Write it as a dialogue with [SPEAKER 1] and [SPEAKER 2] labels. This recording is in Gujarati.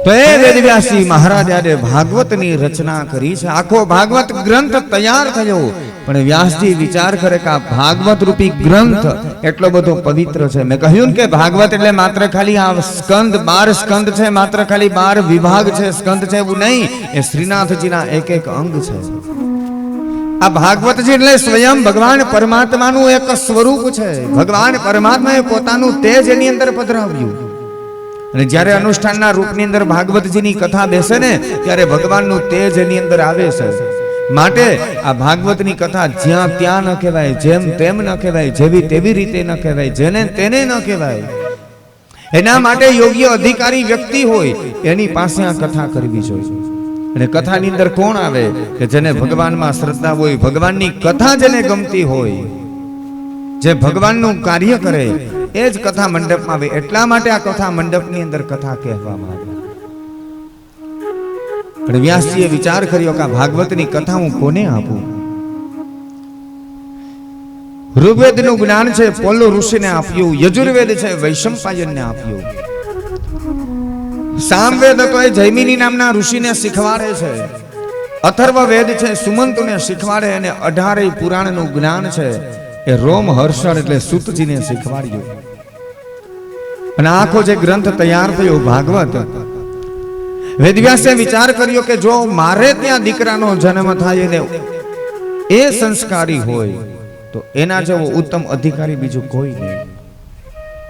[SPEAKER 1] તો એ વેદવ્યાસજી મહારાજાએ ભાગવતની રચના કરી છે. આખો ભાગવત ગ્રંથ તૈયાર થયો, પણ વ્યાસજી વિચાર કરે કે આ ભાગવત રૂપી ગ્રંથ એટલો બધો પવિત્ર છે. મેં કહ્યું કે ભાગવત એટલે માત્ર ખાલી આ સ્કંદ 12 સ્કંદ છે, માત્ર ખાલી 12 વિભાગ છે, સ્કંદ છે એવું નહીં. એ શ્રીનાથજીના એક એક અંગ છે. આ ભાગવતજી એટલે સ્વયં ભગવાન પરમાત્માનું એક સ્વરૂપ છે. ભગવાન પરમાત્માએ પોતાનું તેજ એની અંદર પધરાવ્યું. અને જ્યારે અનુષ્ઠાનના રૂપની અંદર ભાગવતજીની કથા બેસે ને ત્યારે ભગવાનનું તેજ એની અંદર આવે છે. માટે આ ભાગવતની કથા જ્યાં ત્યાં ન કહેવાય, જેમ તેમ ન કહેવાય, જેવી તેવી રીતે ન કહેવાય, જેને તેને ન કહેવાય. એના માટે યોગ્ય અધિકારી વ્યક્તિ હોય એની પાસે આ કથા કરવી જોઈએ. અને કથાની અંદર કોણ આવે કે જેને ભગવાનમાં શ્રદ્ધા હોય, ભગવાનની કથા જેને ગમતી હોય, જે ભગવાનનું કાર્ય કરે એ જ કથા મંડપમાં આવે. એટલા માટે આ કથા મંડપની અંદર કથા કહેવામાં આવે. પણ વ્યાસજીએ વિચાર કર્યો કે આ ભાગવતની કથા હું કોને આપું. ઋગ્વેદનું જ્ઞાન છે પોલો ઋષિને આપ્યું, યજુર્વેદ છે વૈશંપાયનને આપ્યું, સામવેદ તો એ જૈમિની નામના ઋષિને શીખવાડે છે, અથર્વવેદ છે સુમંતુને શીખવાડે, અને 18 પુરાણનું જ્ઞાન છે એ રોમ હર્ષણ એટલે સૂતજીને શીખવાડ્યું. અને આખો જે ગ્રંથ તૈયાર થયો ભાગવત, વેદવ્યાસે વિચાર કર્યો કે જો મારે ત્યાં દીકરાનો જન્મ થાય ને એ સંસ્કારી હોય તો એના જેવો ઉત્તમ અધિકારી બીજું કોઈ નહીં.